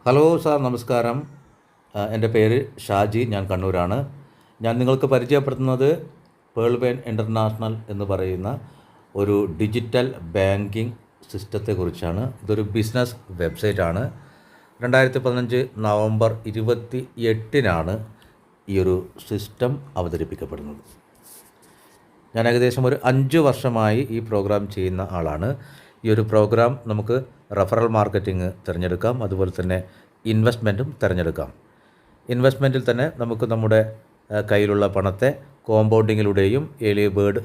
Hello sir, നമസ്കാരം. എൻ്റെ പേര് ഷാജി, ഞാൻ കണ്ണൂരാണ്. ഞാൻ നിങ്ങൾക്ക് പരിചയപ്പെടുത്തുന്നത് പേൾ വെയിൻ ഇൻ്റർനാഷണൽ എന്ന് പറയുന്ന ഒരു ഡിജിറ്റൽ ബാങ്കിങ് സിസ്റ്റത്തെക്കുറിച്ചാണ്. ഇതൊരു ബിസിനസ് വെബ്സൈറ്റാണ്. 2015 നവംബർ 28-നാണ് ഈ ഒരു സിസ്റ്റം അവതരിപ്പിക്കപ്പെടുന്നത്. ഞാൻ ഏകദേശം ഒരു 5 വർഷമായി ഈ പ്രോഗ്രാം ചെയ്യുന്ന ആളാണ്. ഈ ഒരു പ്രോഗ്രാം നമുക്ക് റെഫറൽ മാർക്കറ്റിംഗ് തിരഞ്ഞെടുക്കാം, അതുപോലെ തന്നെ ഇൻവെസ്റ്റ്മെൻറ്റും തിരഞ്ഞെടുക്കാം. ഇൻവെസ്റ്റ്മെൻറ്റിൽ തന്നെ നമുക്ക് നമ്മുടെ കയ്യിലുള്ള പണത്തെ കോമ്പൗണ്ടിങ്ങിലൂടെയും ഏർലി ബേർഡ്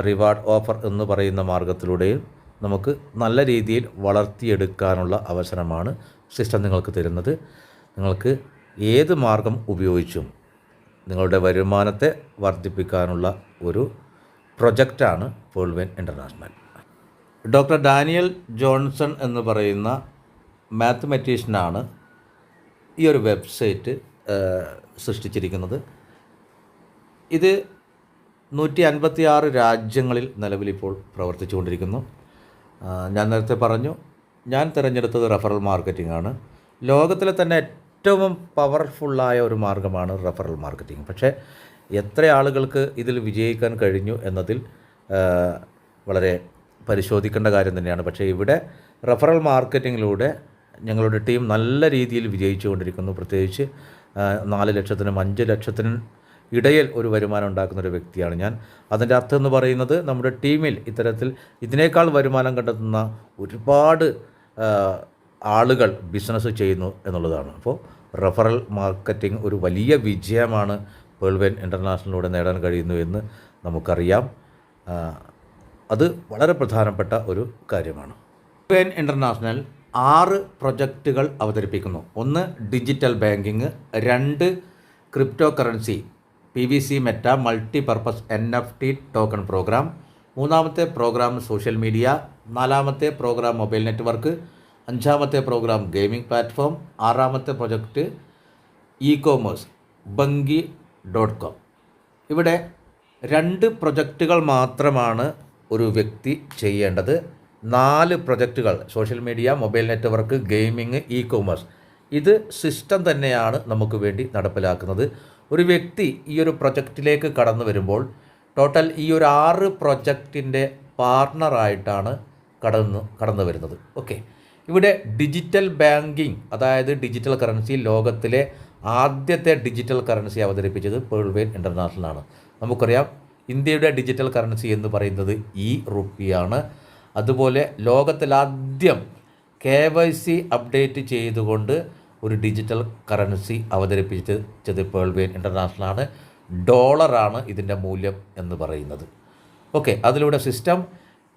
റിവാർഡ് ഓഫർ എന്ന് പറയുന്ന മാർഗത്തിലൂടെയും നമുക്ക് നല്ല രീതിയിൽ വളർത്തിയെടുക്കാനുള്ള അവസരമാണ് സിസ്റ്റം നിങ്ങൾക്ക് തരുന്നത്. നിങ്ങൾക്ക് ഏത് മാർഗം ഉപയോഗിച്ചും നിങ്ങളുടെ വരുമാനത്തെ വർദ്ധിപ്പിക്കാനുള്ള ഒരു പ്രൊജക്റ്റാണ് Pearl Vein International. Doctor Daniel Johnson എന്ന് പറയുന്ന മാത്തമാറ്റീഷ്യനാണ് ഈ ഒരു വെബ്സൈറ്റ് സൃഷ്ടിച്ചിരിക്കുന്നത്. ഇത് 156 രാജ്യങ്ങളിൽ നിലവിലിപ്പോൾ പ്രവർത്തിച്ചുകൊണ്ടിരിക്കുന്നു. ഞാൻ നേരത്തെ പറഞ്ഞു, ഞാൻ തിരഞ്ഞെടുത്തത് റെഫറൽ മാർക്കറ്റിംഗ് ആണ്. ലോകത്തിലെ തന്നെ ഏറ്റവും പവർഫുള്ളായ ഒരു മാർഗ്ഗമാണ് റെഫറൽ മാർക്കറ്റിംഗ്. പക്ഷേ എത്ര ആളുകൾക്ക് ഇതിൽ വിജയിക്കാൻ കഴിഞ്ഞു എന്നതിൽ വളരെ പരിശോധിക്കേണ്ട കാര്യം തന്നെയാണ്. പക്ഷേ ഇവിടെ റെഫറൽ മാർക്കറ്റിങ്ങിലൂടെ ഞങ്ങളുടെ ടീം നല്ല രീതിയിൽ വിജയിച്ചുകൊണ്ടിരിക്കുന്നു. പ്രത്യേകിച്ച് 4 ലക്ഷത്തിനും 5 ലക്ഷത്തിനും ഇടയിൽ ഒരു വരുമാനം ഉണ്ടാക്കുന്ന ഒരു വ്യക്തിയാണ് ഞാൻ. അതിൻ്റെ അർത്ഥം എന്ന് പറയുന്നത് നമ്മുടെ ടീമിൽ ഇത്തരത്തിൽ ഇതിനേക്കാൾ വരുമാനം കണ്ടെത്തുന്ന ഒരുപാട് ആളുകൾ ബിസിനസ് ചെയ്യുന്നു എന്നുള്ളതാണ്. അപ്പോൾ റെഫറൽ മാർക്കറ്റിംഗ് ഒരു വലിയ വിജയമാണ് പേൾ വെയിൻ ഇൻ്റർനാഷണലിലൂടെ നേടാൻ കഴിയുന്നു എന്ന് നമുക്കറിയാം. അത് വളരെ പ്രധാനപ്പെട്ട ഒരു കാര്യമാണ്. പേൾ വെയിൻ ഇൻ്റർനാഷണൽ 6 പ്രൊജക്റ്റുകൾ അവതരിപ്പിക്കുന്നു. 1 digital banking, 2 crypto currency PVC Meta multipurpose NFT token programme, 3-ാമത്തെ പ്രോഗ്രാം സോഷ്യൽ മീഡിയ, 4-ാമത്തെ പ്രോഗ്രാം മൊബൈൽ നെറ്റ്വർക്ക്, 5-ാമത്തെ പ്രോഗ്രാം ഗെയിമിംഗ് പ്ലാറ്റ്ഫോം, 6-ാമത്തെ പ്രൊജക്റ്റ് ഇ-കോമേഴ്സ് Bungi.com. ഇവിടെ 2 പ്രൊജക്റ്റുകൾ മാത്രമാണ് ഒരു വ്യക്തി ചെയ്യേണ്ടത്. 4 പ്രൊജക്റ്റുകൾ social media, mobile network, gaming, e-commerce ഇത് സിസ്റ്റം തന്നെയാണ് നമുക്ക് വേണ്ടി നടപ്പിലാക്കുന്നത്. ഒരു വ്യക്തി ഈ ഒരു പ്രൊജക്റ്റിലേക്ക് കടന്നു വരുമ്പോൾ ടോട്ടൽ ഈ ഒരു 6 പ്രൊജക്റ്റിൻ്റെ പാർട്ണറായിട്ടാണ് കടന്നു വരുന്നത്. ഓക്കെ, ഇവിടെ ഡിജിറ്റൽ ബാങ്കിങ്, അതായത് ഡിജിറ്റൽ കറൻസി, ലോകത്തിലെ ആദ്യത്തെ ഡിജിറ്റൽ കറൻസി അവതരിപ്പിച്ചത് പേൾ വെയിൻ ഇൻ്റർനാഷണലാണ്. നമുക്കറിയാം, ഇന്ത്യയുടെ ഡിജിറ്റൽ കറൻസി എന്ന് പറയുന്നത് റുപ്പിയാണ്. അതുപോലെ ലോകത്തിലാദ്യം KYC അപ്ഡേറ്റ് ചെയ്തുകൊണ്ട് ഒരു ഡിജിറ്റൽ കറൻസി അവതരിപ്പിച്ചത് പേൾ വെയിൻ ഇൻ്റർനാഷണലാണ്. ഡോളറാണ് ഇതിൻ്റെ മൂല്യം എന്ന് പറയുന്നത്. ഓക്കെ, അതിലൂടെ സിസ്റ്റം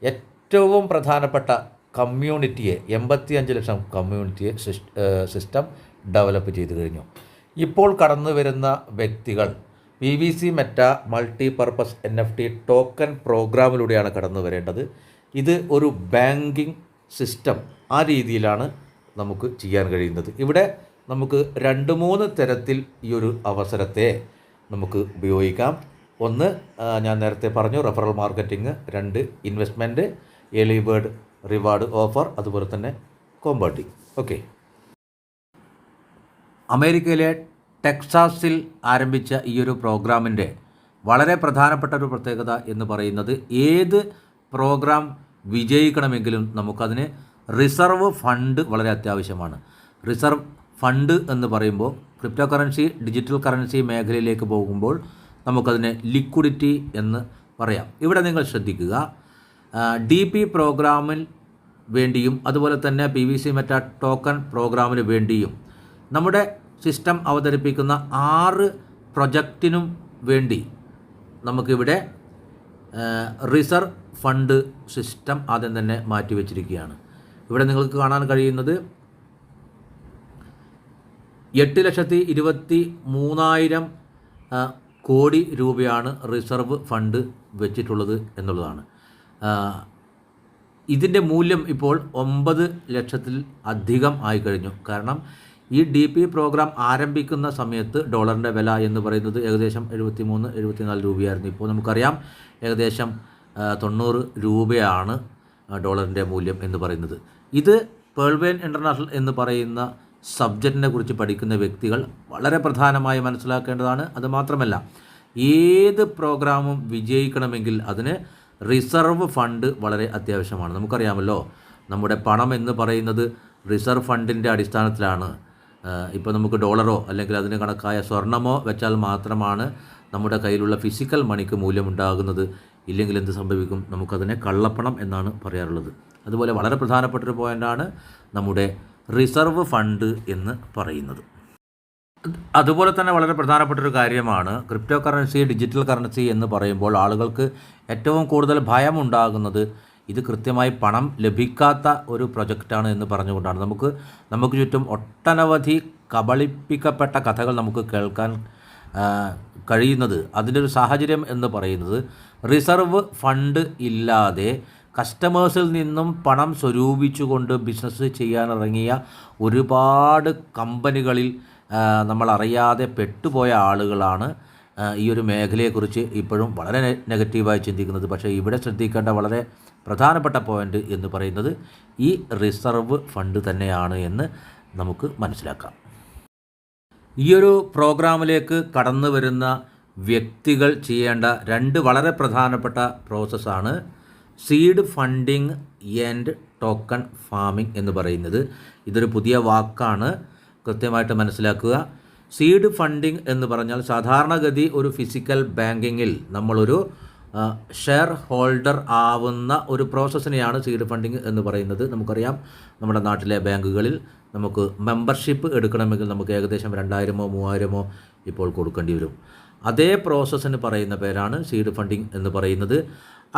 ഏറ്റവും പ്രധാനപ്പെട്ട കമ്മ്യൂണിറ്റിയെ 85 ലക്ഷം കമ്മ്യൂണിറ്റിയെ സിസ്റ്റം ഡെവലപ്പ് ചെയ്തു കഴിഞ്ഞു. ഇപ്പോൾ കടന്നു വരുന്ന വ്യക്തികൾ PVC Meta multipurpose NFT token പ്രോഗ്രാമിലൂടെയാണ് കടന്നു വരേണ്ടത്. ഇത് ഒരു ബാങ്കിങ് സിസ്റ്റം, ആ രീതിയിലാണ് നമുക്ക് ചെയ്യാൻ കഴിയുന്നത്. ഇവിടെ നമുക്ക് 2-3 തരത്തിൽ ഈ ഒരു അവസരത്തെ നമുക്ക് ഉപയോഗിക്കാം. 1 ഞാൻ നേരത്തെ പറഞ്ഞു, referral marketing, 2 investment, early bird reward offer, അതുപോലെ തന്നെ കോമ്പൗണ്ടിങ്. ഓക്കെ, അമേരിക്കയിലെ ടെക്സാസിൽ ആരംഭിച്ച ഈ ഒരു പ്രോഗ്രാമിൻ്റെ വളരെ പ്രധാനപ്പെട്ട ഒരു പ്രത്യേകത എന്ന് പറയുന്നത്, ഏത് പ്രോഗ്രാം വിജയിക്കണമെങ്കിലും നമുക്കതിന് റിസർവ് ഫണ്ട് വളരെ അത്യാവശ്യമാണ്. റിസർവ് ഫണ്ട് എന്ന് പറയുമ്പോൾ ക്രിപ്റ്റോ കറൻസി, ഡിജിറ്റൽ കറൻസി മേഖലയിലേക്ക് പോകുമ്പോൾ നമുക്കതിനെ ലിക്വിഡിറ്റി എന്ന് പറയാം. ഇവിടെ നിങ്ങൾ ശ്രദ്ധിക്കുക, DP പ്രോഗ്രാമിൽ വേണ്ടിയും അതുപോലെ തന്നെ PVC മെറ്റ ടോക്കൺ പ്രോഗ്രാമിന് വേണ്ടിയും നമ്മുടെ സിസ്റ്റം അവതരിപ്പിക്കുന്ന 6 പ്രൊജക്റ്റിനും വേണ്ടി നമുക്കിവിടെ റിസർവ് ഫണ്ട് സിസ്റ്റം ആദ്യം തന്നെ മാറ്റിവെച്ചിരിക്കുകയാണ്. ഇവിടെ നിങ്ങൾക്ക് കാണാൻ കഴിയുന്നത് 8,23,000 കോടി രൂപയാണ് റിസർവ് ഫണ്ട് വെച്ചിട്ടുള്ളത് എന്നുള്ളതാണ്. ഇതിൻ്റെ മൂല്യം ഇപ്പോൾ 9 ലക്ഷത്തിൽ അധികം ആയിക്കഴിഞ്ഞു. കാരണം ഈ DP പ്രോഗ്രാം ആരംഭിക്കുന്ന സമയത്ത് ഡോളറിൻ്റെ വില എന്ന് പറയുന്നത് ഏകദേശം 73-74 രൂപയായിരുന്നു. ഇപ്പോൾ നമുക്കറിയാം ഏകദേശം 90 രൂപയാണ് ഡോളറിൻ്റെ മൂല്യം എന്ന് പറയുന്നത്. ഇത് പേൾ വെയിൻ ഇൻ്റർനാഷണൽ എന്ന് പറയുന്ന സബ്ജക്റ്റിനെ കുറിച്ച് പഠിക്കുന്ന വ്യക്തികൾ വളരെ പ്രധാനമായി മനസ്സിലാക്കേണ്ടതാണ്. അതുമാത്രമല്ല, ഏത് പ്രോഗ്രാമും വിജയിക്കണമെങ്കിൽ അതിന് റിസർവ് ഫണ്ട് വളരെ അത്യാവശ്യമാണ്. നമുക്കറിയാമല്ലോ, നമ്മുടെ പണം എന്ന് പറയുന്നത് റിസർവ് ഫണ്ടിൻ്റെ അടിസ്ഥാനത്തിലാണ്. ഇപ്പോൾ നമുക്ക് ഡോളറോ അല്ലെങ്കിൽ അതിന് കണക്കായ സ്വർണമോ വെച്ചാൽ മാത്രമാണ് നമ്മുടെ കയ്യിലുള്ള ഫിസിക്കൽ മണിക്ക് മൂല്യമുണ്ടാകുന്നത്. ഇല്ലെങ്കിൽ എന്ത് സംഭവിക്കും? നമുക്കതിനെ കള്ളപ്പണം എന്നാണ് പറയാറുള്ളത്. അതുപോലെ വളരെ പ്രധാനപ്പെട്ടൊരു പോയിൻ്റാണ് നമ്മുടെ റിസർവ് ഫണ്ട് എന്ന് പറയുന്നത്. അതുപോലെ തന്നെ വളരെ പ്രധാനപ്പെട്ടൊരു കാര്യമാണ് ക്രിപ്റ്റോ കറൻസി, ഡിജിറ്റൽ കറൻസി എന്ന് പറയുമ്പോൾ ആളുകൾക്ക് ഏറ്റവും കൂടുതൽ ഭയമുണ്ടാകുന്നത് ഇത് കൃത്യമായി പണം ലഭിക്കാത്ത ഒരു പ്രൊജക്റ്റാണ് എന്ന് പറഞ്ഞുകൊണ്ടാണ്. നമുക്ക് ചുറ്റും ഒട്ടനവധി കബളിപ്പിക്കപ്പെട്ട കഥകൾ നമുക്ക് കേൾക്കാൻ കഴിയുന്നത്. അതിൻ്റെ ഒരു സാഹചര്യം എന്ന് പറയുന്നത് റിസർവ് ഫണ്ട് ഇല്ലാതെ കസ്റ്റമേഴ്സിൽ നിന്നും പണം സ്വരൂപിച്ചുകൊണ്ട് ബിസിനസ് ചെയ്യാനിറങ്ങിയ ഒരുപാട് കമ്പനികളിൽ നമ്മൾ അറിയാതെ പെട്ടുപോയ ആളുകളാണ് ഈ ഒരു മേഖലയെക്കുറിച്ച് ഇപ്പോഴും വളരെ നെഗറ്റീവായി ചിന്തിക്കുന്നത്. പക്ഷേ ഇവിടെ ശ്രദ്ധിക്കേണ്ട വളരെ പ്രധാനപ്പെട്ട പോയിൻ്റ് എന്ന് പറയുന്നത് ഈ റിസർവ് ഫണ്ട് തന്നെയാണ് എന്ന് നമുക്ക് മനസ്സിലാക്കാം. ഈ ഒരു പ്രോഗ്രാമിലേക്ക് കടന്നു വരുന്ന വ്യക്തികൾ ചെയ്യേണ്ട 2 വളരെ പ്രധാനപ്പെട്ട പ്രോസസ്സാണ് seed funding and token farming എന്ന് പറയുന്നത്. ഇതൊരു പുതിയ വാക്കാണ്, കൃത്യമായിട്ട് മനസ്സിലാക്കുക. സീഡ് ഫണ്ടിങ് എന്ന് പറഞ്ഞാൽ സാധാരണഗതി ഒരു ഫിസിക്കൽ ബാങ്കിങ്ങിൽ നമ്മളൊരു ഷെയർ ഹോൾഡർ ആവുന്ന ഒരു പ്രോസസ്സിനെയാണ് സീഡ് ഫണ്ടിങ് എന്ന് പറയുന്നത്. നമുക്കറിയാം, നമ്മുടെ നാട്ടിലെ ബാങ്കുകളിൽ നമുക്ക് മെമ്പർഷിപ്പ് എടുക്കണമെങ്കിൽ നമുക്ക് ഏകദേശം 2000-ഓ 3000-ഓ ഇപ്പോൾ കൊടുക്കേണ്ടി വരും. അതേ പ്രോസസ്സിന് പറയുന്ന പേരാണ് സീഡ് ഫണ്ടിങ് എന്ന് പറയുന്നത്.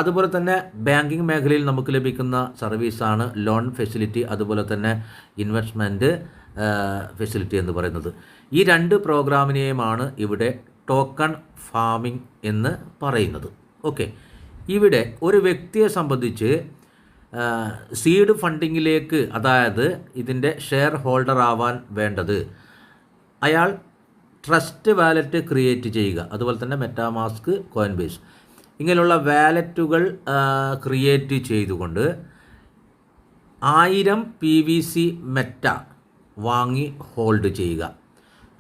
അതുപോലെ തന്നെ ബാങ്കിങ് മേഖലയിൽ നമുക്ക് ലഭിക്കുന്ന സർവീസാണ് ലോൺ ഫെസിലിറ്റി, അതുപോലെ തന്നെ ഇൻവെസ്റ്റ്മെൻറ്റ് ഫെസിലിറ്റി എന്ന് പറയുന്നത്. ഈ 2 പ്രോഗ്രാമിനെയുമാണ് ഇവിടെ ടോക്കൺ ഫാമിംഗ് എന്ന് പറയുന്നത്. ഓക്കെ, ഇവിടെ ഒരു വ്യക്തിയെ സംബന്ധിച്ച് സീഡ് ഫണ്ടിങ്ങിലേക്ക്, അതായത് ഇതിൻ്റെ ഷെയർ ഹോൾഡർ ആവാൻ വേണ്ടത് അയാൾ ട്രസ്റ്റ് വാലറ്റ് ക്രിയേറ്റ് ചെയ്യുക, അതുപോലെ തന്നെ മെറ്റാമാസ്ക്, കോയിൻബേസ് ഇങ്ങനെയുള്ള വാലറ്റുകൾ ക്രിയേറ്റ് ചെയ്തുകൊണ്ട് 1000 PVC മെറ്റ വാങ്ങി ഹോൾഡ് ചെയ്യുക.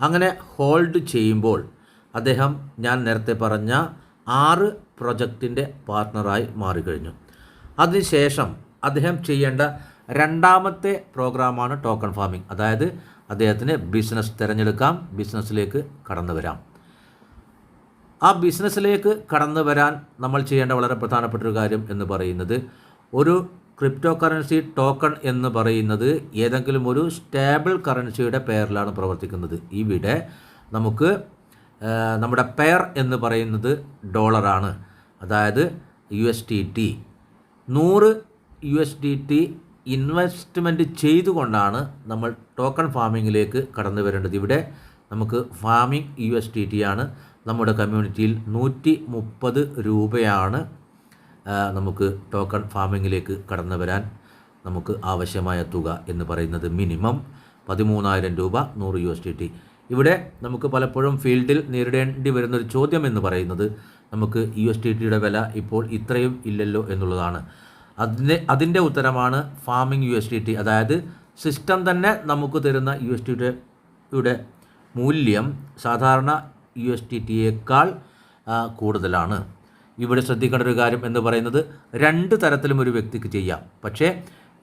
അങ്ങനെ ഹോൾഡ് ചെയ്യുമ്പോൾ അദ്ദേഹം ഞാൻ നേരത്തെ പറഞ്ഞ 6 പ്രൊജക്റ്റിൻ്റെ പാർട്ട്ണറായി മാറിക്കഴിഞ്ഞു. അതിനുശേഷം അദ്ദേഹം ചെയ്യേണ്ട 2ാമത്തെ പ്രോഗ്രാമാണ് ടോക്കൺ ഫാമിംഗ്. അതായത് അദ്ദേഹത്തിന് ബിസിനസ് തിരഞ്ഞെടുക്കാം, ബിസിനസ്സിലേക്ക് കടന്നു വരാം. ആ ബിസിനസ്സിലേക്ക് കടന്നു വരാൻ നമ്മൾ ചെയ്യേണ്ട വളരെ പ്രധാനപ്പെട്ടൊരു കാര്യം എന്ന് പറയുന്നത്, ഒരു ക്രിപ്റ്റോ കറൻസി ടോക്കൺ എന്ന് പറയുന്നത് ഏതെങ്കിലും ഒരു സ്റ്റേബിൾ കറൻസിയുടെ പേരിലാണ് പ്രവർത്തിക്കുന്നത്. ഇവിടെ നമുക്ക് നമ്മുടെ പെയർ എന്ന് പറയുന്നത് ഡോളറാണ്. അതായത് USDT 100 USDT ഇൻവെസ്റ്റ്മെൻറ്റ് ചെയ്തുകൊണ്ടാണ് നമ്മൾ ടോക്കൺ ഫാമിങ്ങിലേക്ക് കടന്നു വരേണ്ടത്. ഇവിടെ നമുക്ക് ഫാമിംഗ് USDT ആണ്. നമ്മുടെ കമ്മ്യൂണിറ്റിയിൽ 130 രൂപയാണ് നമുക്ക് ടോക്കൺ ഫാമിങ്ങിലേക്ക് കടന്നു വരാൻ നമുക്ക് ആവശ്യമായ തുക എന്ന് പറയുന്നത്. മിനിമം 13,000 രൂപ, 100 USDT. ഇവിടെ നമുക്ക് പലപ്പോഴും ഫീൽഡിൽ നേരിടേണ്ടി വരുന്നൊരു ചോദ്യം എന്ന് പറയുന്നത് നമുക്ക് USDTയുടെ വില ഇപ്പോൾ ഇത്രയും ഇല്ലല്ലോ എന്നുള്ളതാണ്. അതിൻ്റെ ഉത്തരമാണ് ഫാമിംഗ് USDT. അതായത് സിസ്റ്റം തന്നെ നമുക്ക് തരുന്ന USDTയുടെ മൂല്യം സാധാരണ USDTയേക്കാൾ കൂടുതലാണ്. ഇവിടെ ശ്രദ്ധിക്കേണ്ട ഒരു കാര്യം എന്ന് പറയുന്നത് 2 തരത്തിലും ഒരു വ്യക്തിക്ക് ചെയ്യാം. പക്ഷേ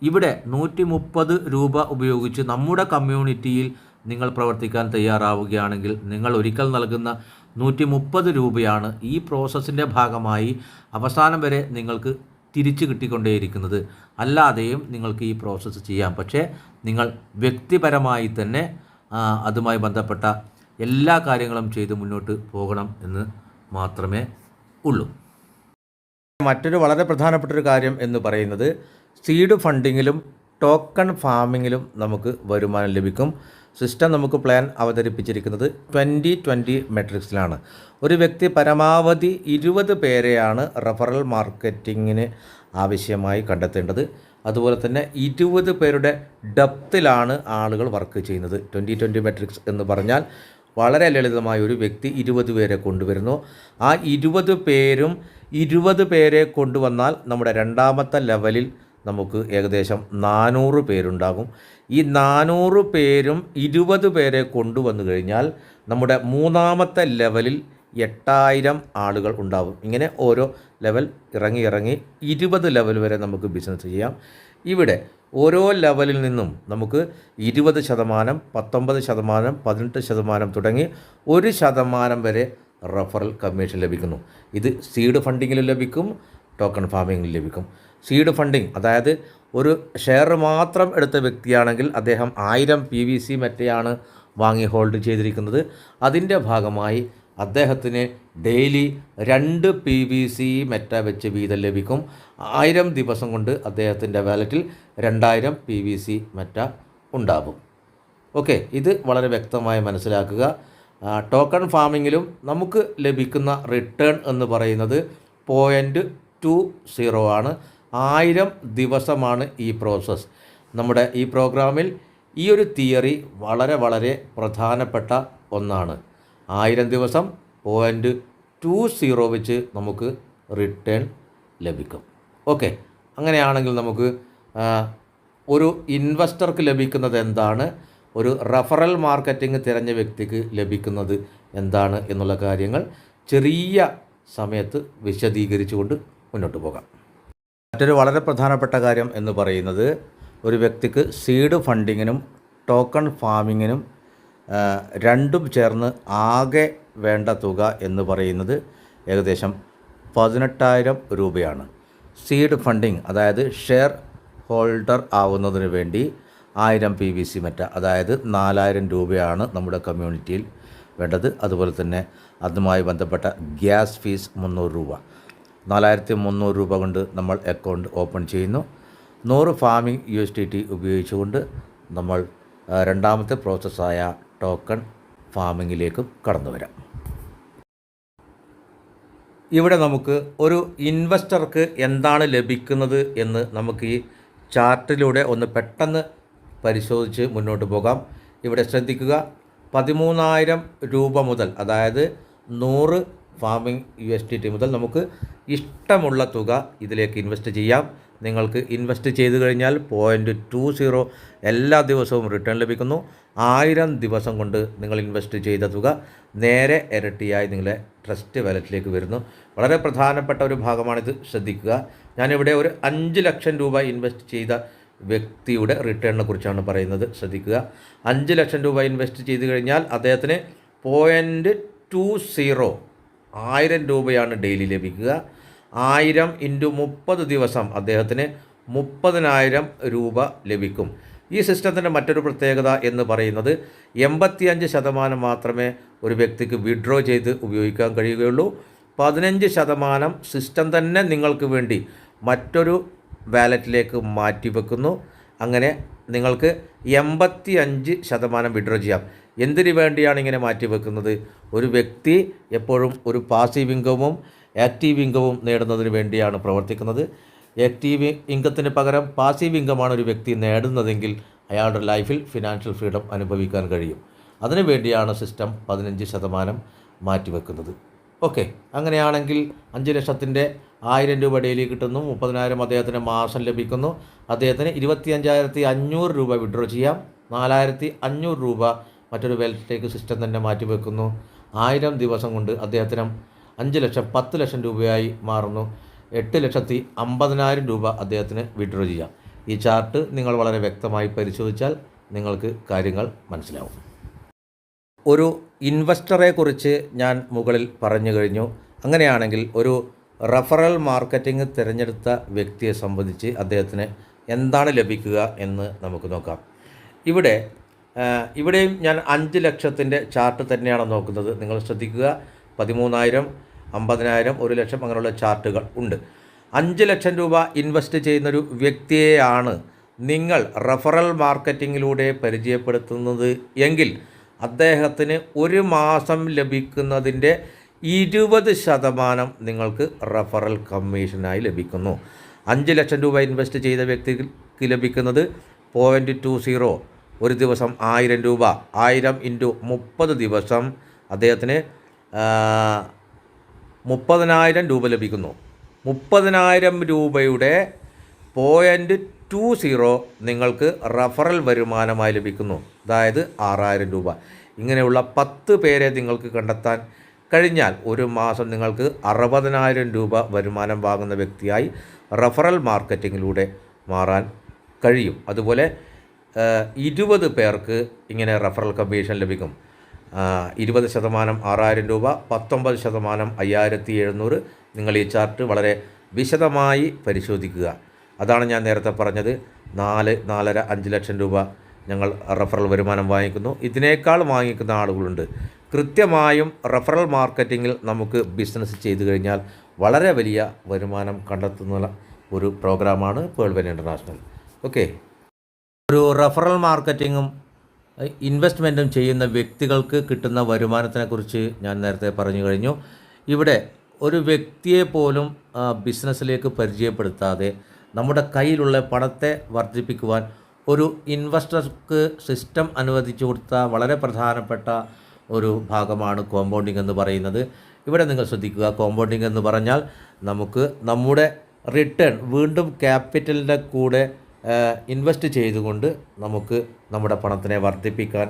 ഇവിടെ 130 രൂപ ഉപയോഗിച്ച് നമ്മുടെ കമ്മ്യൂണിറ്റിയിൽ നിങ്ങൾ പ്രവർത്തിക്കാൻ തയ്യാറാവുകയാണെങ്കിൽ നിങ്ങൾ ഒരിക്കൽ നൽകുന്ന 130 രൂപയാണ് ഈ പ്രോസസ്സിൻ്റെ ഭാഗമായി അവസാനം വരെ നിങ്ങൾക്ക് തിരിച്ചു കിട്ടിക്കൊണ്ടേയിരിക്കുന്നത്. അല്ലാതെയും നിങ്ങൾക്ക് ഈ പ്രോസസ്സ് ചെയ്യാം. പക്ഷേ നിങ്ങൾ വ്യക്തിപരമായി തന്നെ അതുമായി ബന്ധപ്പെട്ട എല്ലാ കാര്യങ്ങളും ചെയ്ത് മുന്നോട്ട് പോകണം എന്ന് മാത്രമേ ഉള്ളൂ. മറ്റൊരു വളരെ പ്രധാനപ്പെട്ടൊരു കാര്യം എന്ന് പറയുന്നത് സീഡ് ഫണ്ടിങ്ങിലും ടോക്കൺ ഫാമിങ്ങിലും നമുക്ക് വരുമാനം ലഭിക്കും. സിസ്റ്റം നമുക്ക് പ്ലാൻ അവതരിപ്പിച്ചിരിക്കുന്നത് 20-20 മെട്രിക്സിലാണ്. ഒരു വ്യക്തി പരമാവധി 20 പേരെയാണ് റെഫറൽ മാർക്കറ്റിങ്ങിന് ആവശ്യമായി കണ്ടെത്തേണ്ടത്. അതുപോലെ തന്നെ 20 പേരുടെ ഡെപ്തിലാണ് ആളുകൾ വർക്ക് ചെയ്യുന്നത്. 20-20 മെട്രിക്സ് എന്ന് പറഞ്ഞാൽ വളരെ ലളിതമായ ഒരു വ്യക്തി 20 പേരെ കൊണ്ടുവരുന്നു. ആ 20 പേരും 20 പേരെ കൊണ്ടുവന്നാൽ നമ്മുടെ 2ാമത്തെ ലെവലിൽ നമുക്ക് ഏകദേശം 400 പേരുണ്ടാകും. ഈ 400 പേരും 20 പേരെ കൊണ്ടുവന്നു കഴിഞ്ഞാൽ നമ്മുടെ മൂന്നാമത്തെ ലെവലിൽ 8000 ആളുകൾ ഉണ്ടാകും. ഇങ്ങനെ ഓരോ ലെവൽ ഇറങ്ങി 20 ലെവൽ വരെ നമുക്ക് ബിസിനസ് ചെയ്യാം. ഇവിടെ ഓരോ ലെവലിൽ നിന്നും നമുക്ക് 20%, 19%, 18% തുടങ്ങി 1% വരെ റഫറൽ കമ്മീഷൻ ലഭിക്കുന്നു. ഇത് സീഡ് ഫണ്ടിങ്ങിലും ലഭിക്കും, ടോക്കൺ ഫാമിങ്ങിലും ലഭിക്കും. സീഡ് ഫണ്ടിങ് അതായത് ഒരു ഷെയർ മാത്രം എടുത്ത വ്യക്തിയാണെങ്കിൽ അദ്ദേഹം 1000 PVC മെറ്റയാണ് വാങ്ങി ഹോൾഡ് ചെയ്തിരിക്കുന്നത്. അതിൻ്റെ ഭാഗമായി അദ്ദേഹത്തിന് ഡെയിലി 2 PVC മെറ്റ വെച്ച് വീതം ലഭിക്കും. 1000 ദിവസം കൊണ്ട് അദ്ദേഹത്തിൻ്റെ വാലറ്റിൽ 2000 PVC മെറ്റ ഉണ്ടാകും. ഓക്കെ, ഇത് വളരെ വ്യക്തമായി മനസ്സിലാക്കുക. ടോക്കൺ ഫാമിങ്ങിലും നമുക്ക് ലഭിക്കുന്ന റിട്ടേൺ എന്ന് പറയുന്നത് 0.20 ആണ്. 1000 ദിവസമാണ് ഈ പ്രോസസ്സ്. നമ്മുടെ ഈ പ്രോഗ്രാമിൽ ഈ ഒരു തിയറി വളരെ പ്രധാനപ്പെട്ട ഒന്നാണ്. 1000 ദിവസം 0.20 വെച്ച് നമുക്ക് റിട്ടേൺ ലഭിക്കും. ഓക്കെ, അങ്ങനെയാണെങ്കിൽ നമുക്ക് ഒരു ഇൻവെസ്റ്റർക്ക് ലഭിക്കുന്നത് എന്താണ്, ഒരു റഫറൽ മാർക്കറ്റിംഗ് തിരഞ്ഞ വ്യക്തിക്ക് ലഭിക്കുന്നത് എന്താണ് എന്നുള്ള കാര്യങ്ങൾ ചെറിയ സമയത്ത് വിശദീകരിച്ചുകൊണ്ട് മുന്നോട്ട് പോകാം. മറ്റൊരു വളരെ പ്രധാനപ്പെട്ട കാര്യം എന്ന് പറയുന്നത് ഒരു വ്യക്തിക്ക് സീഡ് ഫണ്ടിങ്ങിനും ടോക്കൺ ഫാമിങ്ങിനും രണ്ടും ചേർന്ന് ആകെ വേണ്ട തുക എന്ന് പറയുന്നത് ഏകദേശം 18,000 രൂപയാണ്. സീഡ് ഫണ്ടിങ് അതായത് ഷെയർ ഹോൾഡർ ആവുന്നതിന് വേണ്ടി 1000 PVC മെറ്റ അതായത് 4000 രൂപയാണ് നമ്മുടെ കമ്മ്യൂണിറ്റിയിൽ വേണ്ടത്. അതുപോലെ തന്നെ അതുമായി ബന്ധപ്പെട്ട ഗ്യാസ് ഫീസ് 300 രൂപ. 4300 രൂപ കൊണ്ട് നമ്മൾ അക്കൗണ്ട് ഓപ്പൺ ചെയ്യുന്നു. 100 ഫാമിംഗ് USDT ഉപയോഗിച്ചുകൊണ്ട് നമ്മൾ രണ്ടാമത്തെ പ്രോസസ്സായ ടോക്കൺ ഫാമിങ്ങിലേക്കും കടന്നു വരാം. ഇവിടെ നമുക്ക് ഒരു ഇൻവെസ്റ്റർക്ക് എന്താണ് ലഭിക്കുന്നത് എന്ന് നമുക്ക് ഈ ചാർട്ടിലൂടെ ഒന്ന് പെട്ടെന്ന് പരിശോധിച്ച് മുന്നോട്ട് പോകാം. ഇവിടെ ശ്രദ്ധിക്കുക, 13,000 രൂപ മുതൽ അതായത് 100 ഫാമിംഗ് USDT മുതൽ നമുക്ക് ഇഷ്ടമുള്ള തുക ഇതിലേക്ക് ഇൻവെസ്റ്റ് ചെയ്യാം. നിങ്ങൾക്ക് ഇൻവെസ്റ്റ് ചെയ്തു കഴിഞ്ഞാൽ 0.20 എല്ലാ ദിവസവും റിട്ടേൺ ലഭിക്കുന്നു. 1000 ദിവസം കൊണ്ട് നിങ്ങൾ ഇൻവെസ്റ്റ് ചെയ്ത തുക നേരെ ഇരട്ടിയായി നിങ്ങളുടെ ട്രസ്റ്റ് വാലറ്റിലേക്ക് വരുന്നു. വളരെ പ്രധാനപ്പെട്ട ഒരു ഭാഗമാണിത്, ശ്രദ്ധിക്കുക. ഞാനിവിടെ ഒരു 5 ലക്ഷം രൂപ ഇൻവെസ്റ്റ് ചെയ്ത വ്യക്തിയുടെ റിട്ടേണിനെ കുറിച്ചാണ് പറയുന്നത്. ശ്രദ്ധിക്കുക, 5 ലക്ഷം രൂപ ഇൻവെസ്റ്റ് ചെയ്തു കഴിഞ്ഞാൽ അദ്ദേഹത്തിന് 0.20 1000 രൂപയാണ് ഡെയിലി ലഭിക്കുക. 1000 × 30 ദിവസം അദ്ദേഹത്തിന് 30,000 രൂപ ലഭിക്കും. ഈ സിസ്റ്റത്തിൻ്റെ മറ്റൊരു പ്രത്യേകത എന്ന് പറയുന്നത് 85% മാത്രമേ ഒരു വ്യക്തിക്ക് വിഡ്രോ ചെയ്ത് ഉപയോഗിക്കാൻ കഴിയുകയുള്ളൂ. 15% സിസ്റ്റം തന്നെ നിങ്ങൾക്ക് വേണ്ടി മറ്റൊരു വാലറ്റിലേക്ക് മാറ്റിവെക്കുന്നു. അങ്ങനെ നിങ്ങൾക്ക് 85% വിഡ്രോ ചെയ്യാം. എന്തിനു വേണ്ടിയാണ് ഇങ്ങനെ മാറ്റിവെക്കുന്നത്? ഒരു വ്യക്തി എപ്പോഴും ഒരു പാസീവ് ഇൻകവും ആക്റ്റീവ് ഇൻകവും നേടുന്നതിന് വേണ്ടിയാണ് പ്രവർത്തിക്കുന്നത്. ആക്റ്റീവ് ഇൻകത്തിന് പകരം പാസീവ് ഇൻകമാണ് ഒരു വ്യക്തി നേടുന്നതെങ്കിൽ അയാളുടെ ലൈഫിൽ ഫിനാൻഷ്യൽ ഫ്രീഡം അനുഭവിക്കാൻ കഴിയും. അതിനു വേണ്ടിയാണ് സിസ്റ്റം 15% മാറ്റിവെക്കുന്നത്. ഓക്കെ, അങ്ങനെയാണെങ്കിൽ 5 ലക്ഷത്തിൻ്റെ 1000 രൂപ ഡെയിലി കിട്ടുന്നു. 30,000 അദ്ദേഹത്തിന് മാസം ലഭിക്കുന്നു. അദ്ദേഹത്തിന് 25,500 രൂപ വിഡ്രോ ചെയ്യാം. 4,500 രൂപ മറ്റൊരു വാലറ്റിലേക്ക് സിസ്റ്റം തന്നെ മാറ്റിവെക്കുന്നു. 1000 ദിവസം കൊണ്ട് അദ്ദേഹത്തിന് 5 ലക്ഷം 10 ലക്ഷം രൂപയായി മാറുന്നു. 8,50,000 രൂപ അദ്ദേഹത്തിന് വിഡ്രോ ചെയ്യാം. ഈ ചാർട്ട് നിങ്ങൾ വളരെ വ്യക്തമായി പരിശോധിച്ചാൽ നിങ്ങൾക്ക് കാര്യങ്ങൾ മനസ്സിലാവും. ഒരു ഇൻവെസ്റ്ററെ കുറിച്ച് ഞാൻ മുകളിൽ പറഞ്ഞു കഴിഞ്ഞു. അങ്ങനെയാണെങ്കിൽ ഒരു റഫറൽ മാർക്കറ്റിംഗ് തിരഞ്ഞെടുത്ത വ്യക്തിയെ സംബന്ധിച്ച് അദ്ദേഹത്തിന് എന്താണ് ലഭിക്കുക എന്ന് നമുക്ക് നോക്കാം. ഇവിടെയും ഞാൻ 5 ലക്ഷത്തിൻ്റെ ചാർട്ട് തന്നെയാണ് നോക്കുന്നത്. നിങ്ങൾ ശ്രദ്ധിക്കുക, 13,000, 50,000, 1 ലക്ഷം അങ്ങനെയുള്ള ചാർട്ടുകൾ ഉണ്ട്. 5 ലക്ഷം രൂപ ഇൻവെസ്റ്റ് ചെയ്യുന്നൊരു വ്യക്തിയെയാണ് നിങ്ങൾ റഫറൽ മാർക്കറ്റിങ്ങിലൂടെ പരിചയപ്പെടുത്തുന്നത് എങ്കിൽ അദ്ദേഹത്തിന് ഒരു മാസം ലഭിക്കുന്നതിൻ്റെ 20% നിങ്ങൾക്ക് റഫറൽ കമ്മീഷനായി ലഭിക്കുന്നു. 5 ലക്ഷം രൂപ ഇൻവെസ്റ്റ് ചെയ്ത വ്യക്തിക്ക് ലഭിക്കുന്നത് 0.20 ഒരു ദിവസം 1000 രൂപ. 1000 × 30 ദിവസം അദ്ദേഹത്തിന് 30,000 രൂപ ലഭിക്കുന്നു. 30,000 രൂപയുടെ 0.20 നിങ്ങൾക്ക് റഫറൽ വരുമാനമായി ലഭിക്കുന്നു. അതായത് 6000 രൂപ. ഇങ്ങനെയുള്ള 10 പേരെ നിങ്ങൾക്ക് കണ്ടെത്താൻ കഴിഞ്ഞാൽ ഒരു മാസം നിങ്ങൾക്ക് 60,000 രൂപ വരുമാനം വാങ്ങുന്ന വ്യക്തിയായി റഫറൽ മാർക്കറ്റിങ്ങിലൂടെ മാറാൻ കഴിയും. അതുപോലെ 20 പേർക്ക് ഇങ്ങനെ റഫറൽ കമ്മീഷൻ ലഭിക്കും. 20% 6000 രൂപ, 19% 5700. നിങ്ങൾ ഈ ചാർട്ട് വളരെ വിശദമായി പരിശോധിക്കുക. അതാണ് ഞാൻ നേരത്തെ പറഞ്ഞത്. 4, 4.5, 5 ലക്ഷം രൂപ ഞങ്ങൾ റഫറൽ വരുമാനം വാങ്ങിക്കുന്നു. ഇതിനേക്കാൾ വാങ്ങിക്കുന്ന ആളുകളുണ്ട്. കൃത്യമായും റഫറൽ മാർക്കറ്റിങ്ങിൽ നമുക്ക് ബിസിനസ് ചെയ്തു കഴിഞ്ഞാൽ വളരെ വലിയ വരുമാനം കണ്ടെത്തുന്ന ഒരു പ്രോഗ്രാമാണ് പേൾവെൻ ഇൻ്റർനാഷണൽ. ഓക്കെ, ഒരു റഫറൽ മാർക്കറ്റിങ്ങും ഇൻവെസ്റ്റ്മെൻറ്റും ചെയ്യുന്ന വ്യക്തികൾക്ക് കിട്ടുന്ന വരുമാനത്തിനെക്കുറിച്ച് ഞാൻ നേരത്തെ പറഞ്ഞു കഴിഞ്ഞു. ഇവിടെ ഒരു വ്യക്തിയെ പോലും ബിസിനസ്സിലേക്ക് പരിചയപ്പെടുത്താതെ നമ്മുടെ കയ്യിലുള്ള പണത്തെ വർദ്ധിപ്പിക്കുവാൻ ഒരു ഇൻവെസ്റ്റർക്ക് സിസ്റ്റം അനുവദിച്ചു കൊടുത്ത വളരെ പ്രധാനപ്പെട്ട ഒരു ഭാഗമാണ് കോമ്പൗണ്ടിങ് എന്ന് പറയുന്നത്. ഇവിടെ നിങ്ങൾ ശ്രദ്ധിക്കുക, കോമ്പൗണ്ടിങ് എന്ന് പറഞ്ഞാൽ നമുക്ക് നമ്മുടെ റിട്ടേൺ വീണ്ടും ക്യാപിറ്റലിൻ്റെ കൂടെ ഇൻവെസ്റ്റ് ചെയ്തുകൊണ്ട് നമുക്ക് നമ്മുടെ പണത്തിനെ വർദ്ധിപ്പിക്കാൻ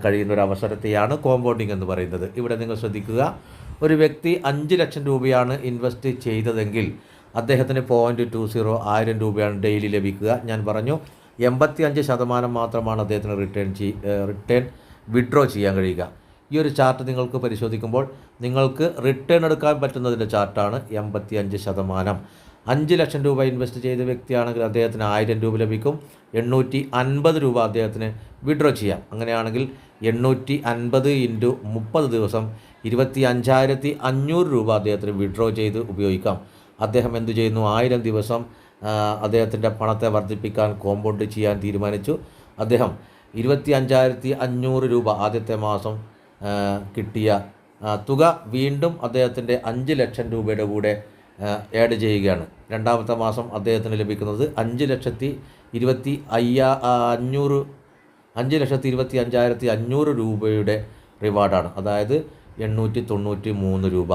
കഴിയുന്ന ഒരു അവസരത്തെയാണ് കോമ്പൗണ്ടിങ് എന്ന് പറയുന്നത്. ഇവിടെ നിങ്ങൾ ശ്രദ്ധിക്കുക, ഒരു വ്യക്തി 5 ലക്ഷം രൂപയാണ് ഇൻവെസ്റ്റ് ചെയ്തതെങ്കിൽ അദ്ദേഹത്തിന് 0.20 1000 രൂപയാണ് ഡെയിലി ലഭിക്കുക. ഞാൻ പറഞ്ഞു 85% മാത്രമാണ് അദ്ദേഹത്തിന് റിട്ടേൺ വിഡ്രോ ചെയ്യാൻ കഴിയുക. ഈ ഒരു ചാർട്ട് നിങ്ങൾക്ക് പരിശോധിക്കുമ്പോൾ നിങ്ങൾക്ക് റിട്ടേൺ എടുക്കാൻ പറ്റുന്നതിൻ്റെ ചാർട്ടാണ് 85%. 5 ലക്ഷം രൂപ ഇൻവെസ്റ്റ് ചെയ്ത വ്യക്തിയാണെങ്കിൽ അദ്ദേഹത്തിന് 1000 രൂപ ലഭിക്കും. 850 രൂപ അദ്ദേഹത്തിന് വിഡ്രോ ചെയ്യാം. അങ്ങനെയാണെങ്കിൽ 850 × 30 ദിവസം 25,500 രൂപ അദ്ദേഹത്തിന് വിഡ്രോ ചെയ്ത് ഉപയോഗിക്കാം. അദ്ദേഹം എന്തു ചെയ്യുന്നു? 1000 ദിവസം അദ്ദേഹത്തിൻ്റെ പണത്തെ വർദ്ധിപ്പിക്കാൻ കോമ്പൗണ്ട് ചെയ്യാൻ തീരുമാനിച്ചു. അദ്ദേഹം 25,500 രൂപ ആദ്യത്തെ മാസം കിട്ടിയ തുക വീണ്ടും അദ്ദേഹത്തിൻ്റെ 5 ലക്ഷം രൂപയുടെ കൂടെ ആഡ് ചെയ്യുകയാണ്. രണ്ടാമത്തെ മാസം അദ്ദേഹത്തിന് ലഭിക്കുന്നത് 5,25,500 രൂപയുടെ റിവാർഡാണ്. അതായത് 893 രൂപ.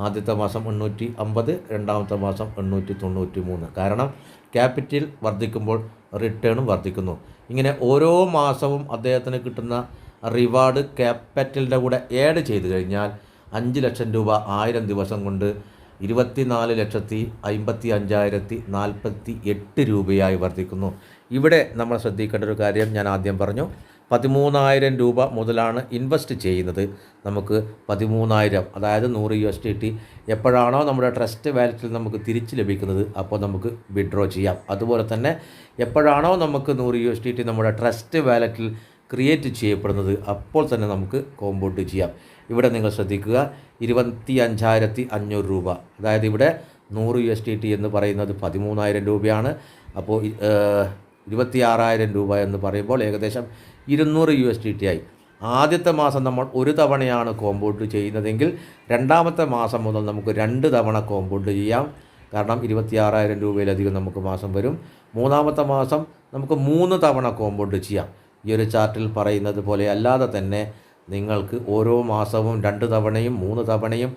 ആദ്യത്തെ മാസം 850, രണ്ടാമത്തെ മാസം 893. കാരണം ക്യാപിറ്റൽ വർദ്ധിക്കുമ്പോൾ റിട്ടേണും വർദ്ധിക്കുന്നു. ഇങ്ങനെ ഓരോ മാസവും അദ്ദേഹത്തിന് കിട്ടുന്ന റിവാർഡ് ക്യാപിറ്റലിൻ്റെ കൂടെ ആഡ് ചെയ്ത് കഴിഞ്ഞാൽ 5 ലക്ഷം രൂപ 1000 ദിവസം കൊണ്ട് 24,55,048 രൂപയായി വർദ്ധിക്കുന്നു. ഇവിടെ നമ്മൾ ശ്രദ്ധിക്കേണ്ട ഒരു കാര്യം ഞാൻ ആദ്യം പറഞ്ഞു. 13,000 രൂപ മുതലാണ് ഇൻവെസ്റ്റ് ചെയ്യുന്നത്. നമുക്ക് 13,000, അതായത് 100 USDT എപ്പോഴാണോ നമ്മുടെ ട്രസ്റ്റ് വാലറ്റിൽ നമുക്ക് തിരിച്ച് ലഭിക്കുന്നത് അപ്പോൾ നമുക്ക് വിഡ്രോ ചെയ്യാം. അതുപോലെ തന്നെ എപ്പോഴാണോ നമുക്ക് 100 USDT നമ്മുടെ ട്രസ്റ്റ് വാലറ്റിൽ ക്രിയേറ്റ് ചെയ്യപ്പെടുന്നത് അപ്പോൾ തന്നെ നമുക്ക് കോമ്പൗണ്ട് ചെയ്യാം. ഇവിടെ നിങ്ങൾ ശ്രദ്ധിക്കുക, 25,500 രൂപ. അതായത് ഇവിടെ 100 USDT എന്ന് പറയുന്നത് 13,000 രൂപയാണ്. അപ്പോൾ 26,000 രൂപ എന്ന് പറയുമ്പോൾ ഏകദേശം 200 USDT ആയി. ആദ്യത്തെ മാസം നമ്മൾ ഒരു തവണയാണ് കോമ്പൗണ്ട് ചെയ്യുന്നതെങ്കിൽ രണ്ടാമത്തെ മാസം മുതൽ നമുക്ക് 2 തവണ കോമ്പൗണ്ട് ചെയ്യാം. കാരണം 26,000 രൂപയിലധികം നമുക്ക് മാസം വരും. മൂന്നാമത്തെ മാസം നമുക്ക് 3 തവണ കോമ്പൗണ്ട് ചെയ്യാം. ഈ ഒരു ചാർട്ടിൽ പറയുന്നത് പോലെ അല്ലാതെ തന്നെ നിങ്ങൾക്ക് ഓരോ മാസവും 2 തവണയും 3 തവണയും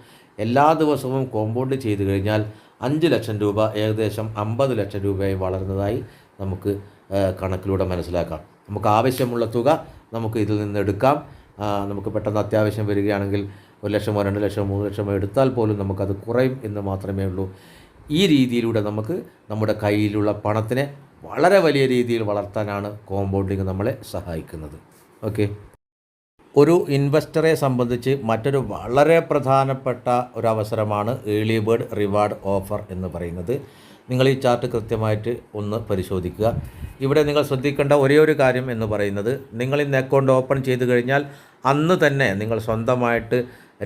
എല്ലാ ദിവസവും കോമ്പൗണ്ട് ചെയ്തു കഴിഞ്ഞാൽ 5 ലക്ഷം രൂപ ഏകദേശം 50 ലക്ഷം രൂപയായി വളർന്നതായി നമുക്ക് കണക്കിലൂടെ മനസ്സിലാക്കാം. നമുക്ക് ആവശ്യമുള്ള തുക നമുക്ക് ഇതിൽ നിന്ന് എടുക്കാം. നമുക്ക് പെട്ടെന്ന് അത്യാവശ്യം വരികയാണെങ്കിൽ 1 ലക്ഷമോ 2 ലക്ഷമോ 3 ലക്ഷമോ എടുത്താൽ പോലും നമുക്കത് കുറയും എന്ന് മാത്രമേ ഉള്ളൂ. ഈ രീതിയിലൂടെ നമുക്ക് നമ്മുടെ കയ്യിലുള്ള പണത്തിനെ വളരെ വലിയ രീതിയിൽ വളർത്താനാണ് കോമ്പൗണ്ടിങ് നമ്മളെ സഹായിക്കുന്നത്. ഓക്കെ, ഒരു ഇൻവെസ്റ്ററെ സംബന്ധിച്ച് മറ്റൊരു വളരെ പ്രധാനപ്പെട്ട ഒരു അവസരമാണ് ഏർലി ബേർഡ് റിവാർഡ് ഓഫർ എന്ന് പറയുന്നത്. നിങ്ങൾ ഈ ചാർട്ട് കൃത്യമായിട്ട് ഒന്ന് പരിശോധിക്കുക. ഇവിടെ നിങ്ങൾ ശ്രദ്ധിക്കേണ്ട ഒരേ ഒരു കാര്യം എന്ന് പറയുന്നത്, നിങ്ങൾ ഇന്ന് അക്കൗണ്ട് ഓപ്പൺ ചെയ്ത് കഴിഞ്ഞാൽ അന്ന് തന്നെ നിങ്ങൾ സ്വന്തമായിട്ട്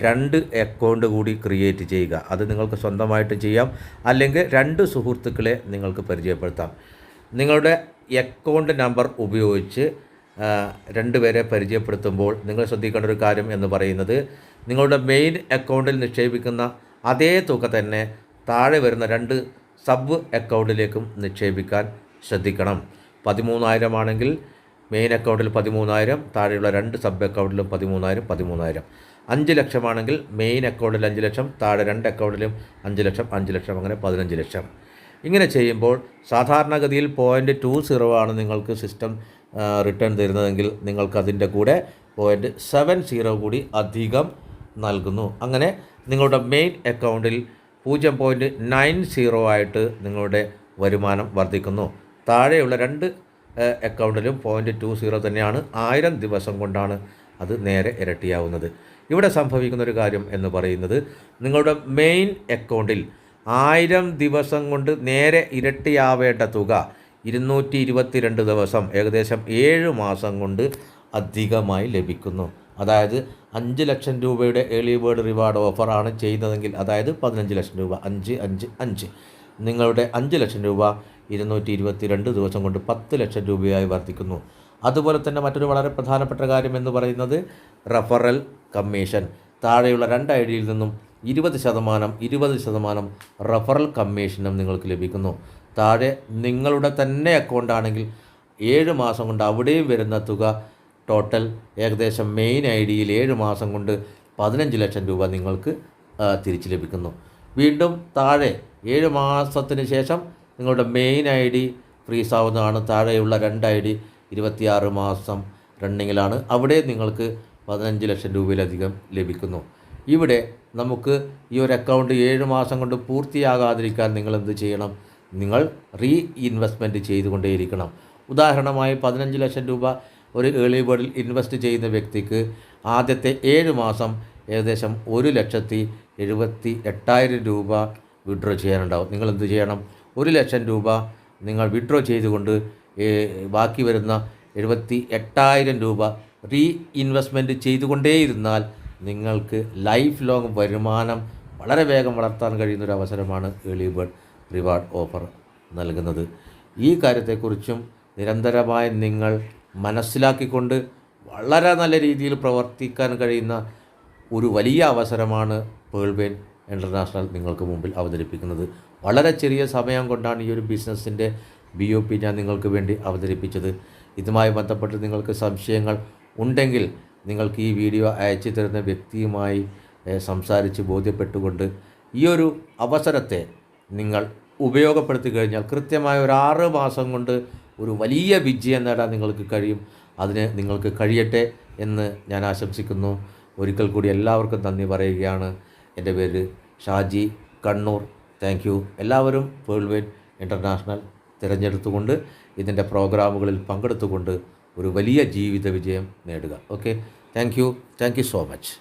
2 അക്കൗണ്ട് കൂടി ക്രിയേറ്റ് ചെയ്യുക. അത് നിങ്ങൾക്ക് സ്വന്തമായിട്ട് ചെയ്യാം, അല്ലെങ്കിൽ 2 സുഹൃത്തുക്കളെ നിങ്ങൾക്ക് പരിചയപ്പെടുത്താം. നിങ്ങളുടെ അക്കൗണ്ട് നമ്പർ ഉപയോഗിച്ച് 2 പേരെ പരിചയപ്പെടുത്തുമ്പോൾ നിങ്ങൾ ശ്രദ്ധിക്കേണ്ട ഒരു കാര്യം എന്ന് പറയുന്നത്, നിങ്ങളുടെ മെയിൻ അക്കൗണ്ടിൽ നിക്ഷേപിക്കുന്ന അതേ തുക തന്നെ താഴെ വരുന്ന 2 സബ് അക്കൗണ്ടിലേക്കും നിക്ഷേപിക്കാൻ ശ്രദ്ധിക്കണം. 13,000 ആണെങ്കിൽ മെയിൻ അക്കൗണ്ടിൽ 13,000, താഴെയുള്ള 2 സബ് അക്കൗണ്ടിലും 13,000. 5 ലക്ഷമാണെങ്കിൽ മെയിൻ അക്കൗണ്ടിൽ 5 ലക്ഷം, താഴെ 2 അക്കൗണ്ടിലും 5 ലക്ഷം, അങ്ങനെ 15 ലക്ഷം. ഇങ്ങനെ ചെയ്യുമ്പോൾ സാധാരണഗതിയിൽ 0.20 ആണ് നിങ്ങൾക്ക് സിസ്റ്റം റിട്ടേൺ തരുന്നതെങ്കിൽ നിങ്ങൾക്ക് അതിൻ്റെ കൂടെ 0.70 കൂടി അധികം നൽകുന്നു. അങ്ങനെ നിങ്ങളുടെ മെയിൻ അക്കൗണ്ടിൽ 0.90 ആയിട്ട് നിങ്ങളുടെ വരുമാനം വർദ്ധിക്കുന്നു. താഴെയുള്ള 2 അക്കൗണ്ടിലും 0.20 തന്നെയാണ്. 1000 ദിവസം കൊണ്ടാണ് അത് നേരെ ഇരട്ടിയാവുന്നത്. ഇവിടെ സംഭവിക്കുന്ന ഒരു കാര്യം എന്ന് പറയുന്നത് നിങ്ങളുടെ മെയിൻ അക്കൗണ്ടിൽ 1000 ദിവസം കൊണ്ട് നേരെ ഇരട്ടിയാവേണ്ട തുക 222 ദിവസം, ഏകദേശം 7 മാസം കൊണ്ട് അധികമായി ലഭിക്കുന്നു. അതായത് 5 ലക്ഷം രൂപയുടെ ഏർലി ബേർഡ് റിവാർഡ് ഓഫറാണ് ചെയ്യുന്നതെങ്കിൽ, അതായത് 15 ലക്ഷം രൂപ, 5, 5, 5, നിങ്ങളുടെ 5 ലക്ഷം രൂപ 222 ദിവസം കൊണ്ട് 10 ലക്ഷം രൂപയായി വർദ്ധിക്കുന്നു. അതുപോലെ തന്നെ മറ്റൊരു വളരെ പ്രധാനപ്പെട്ട കാര്യം എന്ന് പറയുന്നത് റഫറൽ കമ്മീഷൻ. താഴെയുള്ള 2 ഐഡിയിൽ നിന്നും 20% റഫറൽ കമ്മീഷനും നിങ്ങൾക്ക് ലഭിക്കുന്നു. താഴെ നിങ്ങളുടെ തന്നെ അക്കൗണ്ടാണെങ്കിൽ 7 മാസം കൊണ്ട് അവിടെയും വരുന്ന തുക ടോട്ടൽ ഏകദേശം മെയിൻ ഐ ഡിയിൽ 7 മാസം കൊണ്ട് 15 ലക്ഷം രൂപ നിങ്ങൾക്ക് തിരിച്ച് ലഭിക്കുന്നു. വീണ്ടും താഴെ 7 മാസത്തിന് ശേഷം നിങ്ങളുടെ മെയിൻ ഐ ഡി ഫ്രീസ് ആവുന്നതാണ്. താഴെയുള്ള 2 ഐ ഡി 26 മാസം റണ്ണിങ്ങിലാണ്. അവിടെ നിങ്ങൾക്ക് 15 ലക്ഷം രൂപയിലധികം ലഭിക്കുന്നു. ഇവിടെ നമുക്ക് ഈ ഒരു അക്കൗണ്ട് 7 മാസം കൊണ്ട് പൂർത്തിയാകാതിരിക്കാൻ നിങ്ങൾ എന്ത് ചെയ്യണം? നിങ്ങൾ റീ ഇൻവെസ്റ്റ്മെൻറ്റ് ചെയ്തുകൊണ്ടേയിരിക്കണം. ഉദാഹരണമായി 15 ലക്ഷം രൂപ ഒരു ഏർലി ബേർഡിൽ ഇൻവെസ്റ്റ് ചെയ്യുന്ന വ്യക്തിക്ക് ആദ്യത്തെ 7 മാസം ഏകദേശം 1,78,000 രൂപ വിഡ്രോ ചെയ്യാനുണ്ടാവും. നിങ്ങൾ എന്ത് ചെയ്യണം? 1 ലക്ഷം രൂപ നിങ്ങൾ വിഡ്രോ ചെയ്തുകൊണ്ട് ബാക്കി വരുന്ന 78,000 രൂപ റീ ഇൻവെസ്റ്റ്മെൻറ്റ് ചെയ്തുകൊണ്ടേയിരുന്നാൽ നിങ്ങൾക്ക് ലൈഫ് ലോങ് വരുമാനം വളരെ വേഗം വളർത്താൻ കഴിയുന്നൊരു അവസരമാണ് ഏർലി ബേർഡ് റിവാർഡ് ഓഫർ നൽകുന്നത്. ഈ കാര്യത്തെക്കുറിച്ചും നിരന്തരമായി നിങ്ങൾ മനസ്സിലാക്കിക്കൊണ്ട് വളരെ നല്ല രീതിയിൽ പ്രവർത്തിക്കാൻ കഴിയുന്ന ഒരു വലിയ അവസരമാണ് പേൾ ബെയിൻ ഇൻ്റർനാഷണൽ നിങ്ങൾക്ക് മുമ്പിൽ അവതരിപ്പിക്കുന്നത്. വളരെ ചെറിയ സമയം കൊണ്ടാണ് ഈ ഒരു ബിസിനസ്സിൻ്റെ BOP ഞാൻ നിങ്ങൾക്ക് വേണ്ടി അവതരിപ്പിച്ചത്. ഇതുമായി ബന്ധപ്പെട്ട് നിങ്ങൾക്ക് സംശയങ്ങൾ ഉണ്ടെങ്കിൽ നിങ്ങൾക്ക് ഈ വീഡിയോ അയച്ചു തരുന്ന വ്യക്തിയുമായി സംസാരിച്ച് ബോധ്യപ്പെട്ടുകൊണ്ട് ഈ ഒരു അവസരത്തെ നിങ്ങൾ ഉപയോഗപ്പെടുത്തി കഴിഞ്ഞാൽ കൃത്യമായ ഒരു 6 മാസം കൊണ്ട് ഒരു വലിയ വിജയം നേടാൻ നിങ്ങൾക്ക് കഴിയും. അതിന് നിങ്ങൾക്ക് കഴിയട്ടെ എന്ന് ഞാൻ ആശംസിക്കുന്നു. ഒരിക്കൽ കൂടി എല്ലാവർക്കും നന്ദി പറയുകയാണ്. എൻ്റെ പേര് ഷാജി, കണ്ണൂർ. Thank you. എല്ലാവരും പേൾ ബെയിൻ ഇൻ്റർനാഷണൽ തിരഞ്ഞെടുത്തുകൊണ്ട് ഇതിൻ്റെ പ്രോഗ്രാമുകളിൽ പങ്കെടുത്തുകൊണ്ട് ഒരു വലിയ ജീവിത വിജയം നേടുക. Okay, thank you so much.